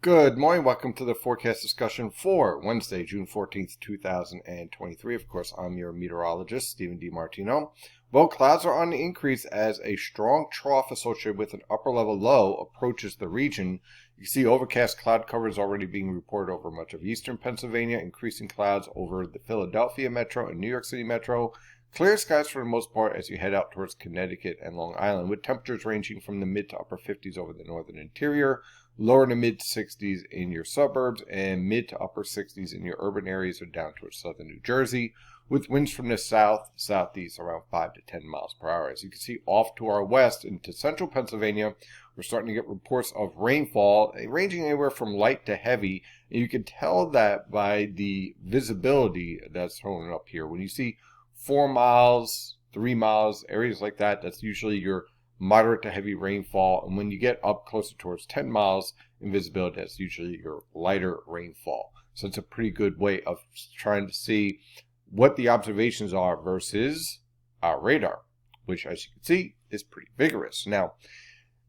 Good morning. Welcome to the forecast discussion for Wednesday, June 14th, 2023. Of course, I'm your meteorologist, Stephen DiMartino. Well, clouds are on the increase as a strong trough associated with an upper level low approaches the region. You see overcast cloud cover is already being reported over much of eastern Pennsylvania, increasing clouds over the Philadelphia metro and New York City metro. Clear skies for the most part as you head out towards Connecticut and Long Island, with temperatures ranging from the mid to upper 50s over the northern interior, lower to mid 60s in your suburbs, and mid to upper 60s in your urban areas or down towards southern New Jersey, with winds from the southeast around 5 to 10 miles per hour. As you can see, off to our west into central Pennsylvania, we're starting to get reports of rainfall ranging anywhere from light to heavy. And you can tell that by the visibility that's shown up here. When you see 4 miles, 3 miles, areas like that, that's usually your moderate to heavy rainfall. And when you get up closer towards 10 miles in visibility, that's usually your lighter rainfall. So it's a pretty good way of trying to see what the observations are versus our radar, which, as you can see, is pretty vigorous. Now,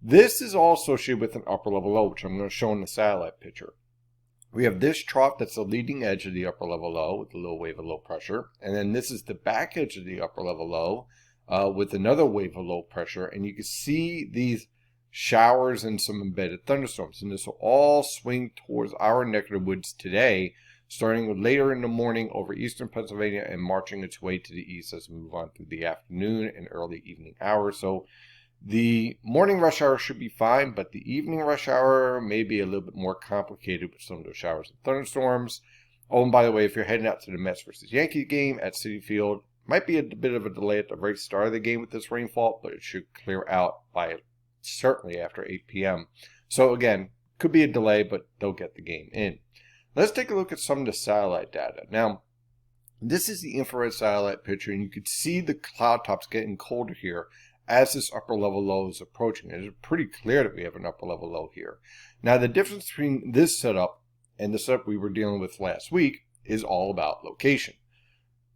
this is all associated with an upper level low, which I'm going to show in the satellite picture. We have this trough that's the leading edge of the upper level low with a low wave of low pressure. And then this is the back edge of the upper level low with another wave of low pressure. And you can see these showers and some embedded thunderstorms. And this will all swing towards our neck of the woods today, starting later in the morning over eastern Pennsylvania and marching its way to the east as we move on through the afternoon and early evening hours. So the morning rush hour should be fine, but the evening rush hour may be a little bit more complicated with some of those showers and thunderstorms. Oh, and by the way, if you're heading out to the Mets versus Yankees game at Citi Field, might be a bit of a delay at the very start of the game with this rainfall, but it should clear out by certainly after 8 p.m. So again, could be a delay, but they'll get the game in. Let's take a look at some of the satellite data. Now, this is the infrared satellite picture, and you can see the cloud tops getting colder here as this upper level low is approaching. It is pretty clear that we have an upper level low here. Now, the difference between this setup and the setup we were dealing with last week is all about location.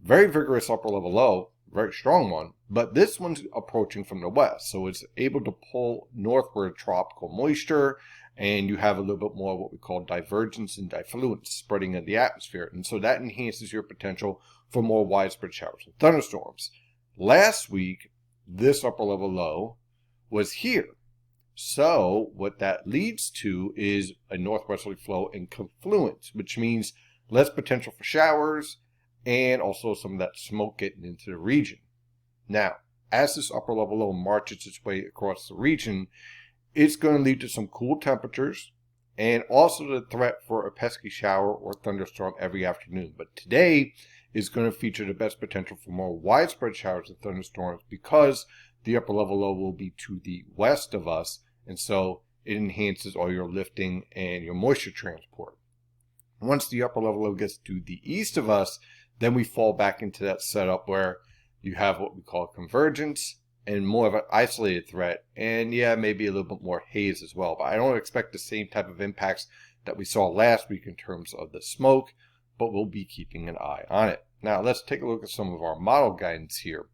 Very vigorous upper level low, very strong one, but this one's approaching from the west, so it's able to pull northward tropical moisture, and you have a little bit more what we call divergence and diffluence spreading in the atmosphere, and so that enhances your potential for more widespread showers and thunderstorms. Last week, this upper level low was here. So what that leads to is a northwesterly flow and confluence, which means less potential for showers and also some of that smoke getting into the region. Now, as this upper level low marches its way across the region, it's going to lead to some cool temperatures and also the threat for a pesky shower or thunderstorm every afternoon. But today is going to feature the best potential for more widespread showers and thunderstorms because the upper level low will be to the west of us, and so it enhances all your lifting and your moisture transport. Once the upper level low gets to the east of us, then we fall back into that setup where you have what we call convergence and more of an isolated threat, and yeah, maybe a little bit more haze as well. But I don't expect the same type of impacts that we saw last week in terms of the smoke, but we'll be keeping an eye on it. Now, let's take a look at some of our model guidance here.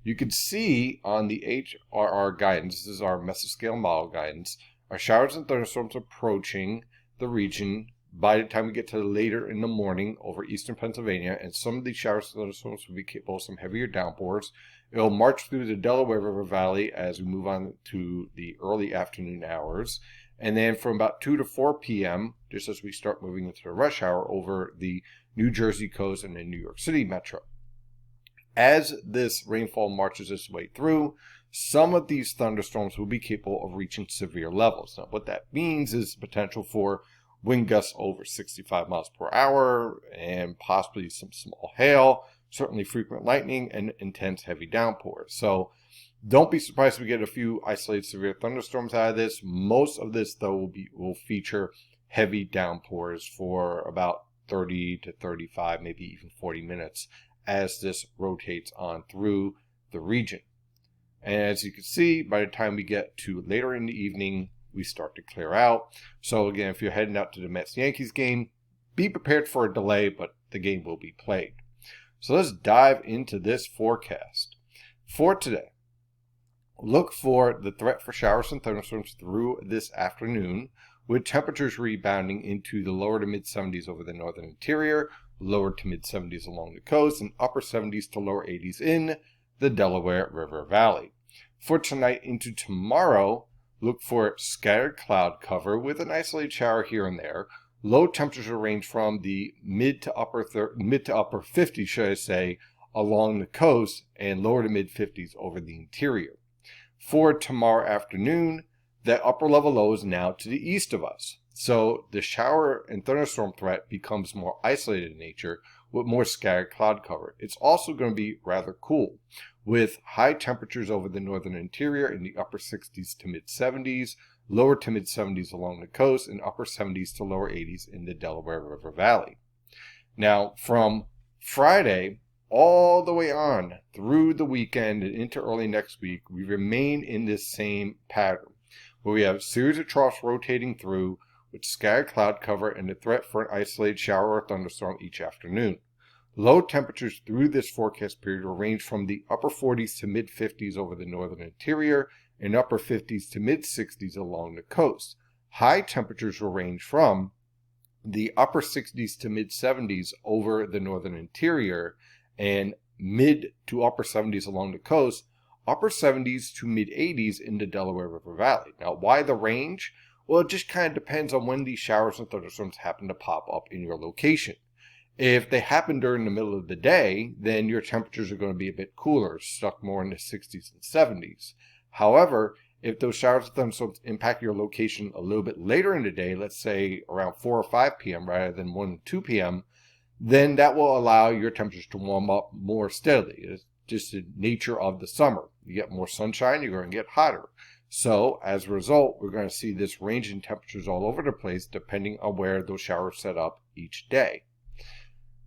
You can see on the HRR guidance, this is our mesoscale model guidance, our showers and thunderstorms approaching the region by the time we get to later in the morning over eastern Pennsylvania, and some of these showers and thunderstorms will be capable of some heavier downpours. It will march through the Delaware River Valley as we move on to the early afternoon hours. And then from about 2 to 4 p.m., just as we start moving into the rush hour over the New Jersey coast and the New York City metro. As this rainfall marches its way through, some of these thunderstorms will be capable of reaching severe levels. Now, what that means is potential for wind gusts over 65 miles per hour and possibly some small hail, certainly frequent lightning and intense heavy downpours. So don't be surprised if we get a few isolated severe thunderstorms out of this. Most of this, though, will feature heavy downpours for about 30 to 35, maybe even 40 minutes as this rotates on through the region. And as you can see, by the time we get to later in the evening, we start to clear out. So again, if you're heading out to the Mets-Yankees game, be prepared for a delay, but the game will be played. So let's dive into this forecast. For today, look for the threat for showers and thunderstorms through this afternoon with temperatures rebounding into the lower to mid-70s over the northern interior, lower to mid-70s along the coast, and upper 70s to lower 80s in the Delaware River Valley. For tonight into tomorrow, look for scattered cloud cover with an isolated shower here and there. Low temperatures will range from the mid to upper 50s, should I say, along the coast, and lower to mid 50s over the interior. For tomorrow afternoon, that upper level low is now to the east of us. So the shower and thunderstorm threat becomes more isolated in nature with more scattered cloud cover. It's also going to be rather cool, with high temperatures over the northern interior in the upper 60s to mid 70s, lower to mid 70s along the coast, and upper 70s to lower 80s in the Delaware River Valley. Now, from Friday all the way on through the weekend and into early next week, we remain in this same pattern, where we have a series of troughs rotating through with scattered cloud cover and the threat for an isolated shower or thunderstorm each afternoon. Low temperatures through this forecast period will range from the upper 40s to mid 50s over the northern interior and upper 50s to mid 60s along the coast. High temperatures will range from the upper 60s to mid 70s over the northern interior and mid to upper 70s along the coast, upper 70s to mid 80s in the Delaware River Valley. Now, why the range? Well, it just kind of depends on when these showers and thunderstorms happen to pop up in your location. If they happen during the middle of the day, then your temperatures are going to be a bit cooler, stuck more in the 60s and 70s. However, if those showers and thunderstorms impact your location a little bit later in the day, let's say around 4 or 5 p.m. rather than 1 and 2 p.m., then that will allow your temperatures to warm up more steadily. It's just the nature of the summer. You get more sunshine, you're going to get hotter. So, as a result, we're going to see this range in temperatures all over the place depending on where those showers set up each day.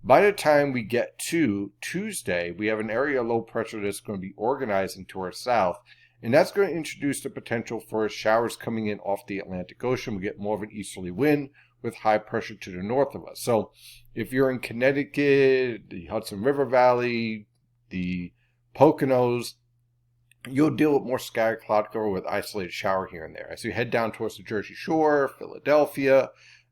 By the time we get to Tuesday, we have an area of low pressure that's going to be organizing to our south, and that's going to introduce the potential for showers coming in off the Atlantic Ocean. We get more of an easterly wind with high pressure to the north of us. So if you're in Connecticut, the Hudson River Valley, the Poconos, you'll deal with more scattered cloud cover with isolated shower here and there. As you head down towards the Jersey Shore, Philadelphia,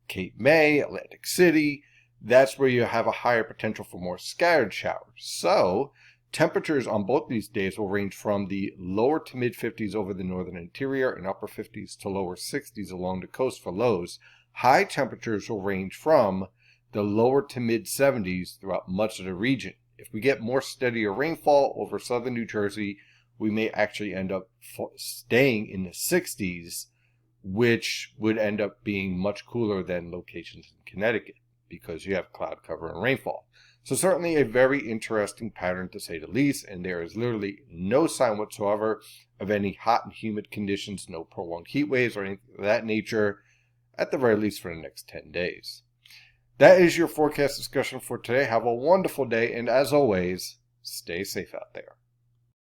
Cape May, Atlantic City, that's where you have a higher potential for more scattered showers. So temperatures on both these days will range from the lower to mid 50s over the northern interior and upper 50s to lower 60s along the coast for lows. High temperatures will range from the lower to mid 70s throughout much of the region. If we get more steadier rainfall over southern New Jersey, we may actually end up staying in the 60s, which would end up being much cooler than locations in Connecticut because you have cloud cover and rainfall. So certainly a very interesting pattern to say the least, and there is literally no sign whatsoever of any hot and humid conditions, no prolonged heat waves or anything of that nature, at the very least for the next 10 days. That is your forecast discussion for today. Have a wonderful day, and as always, stay safe out there.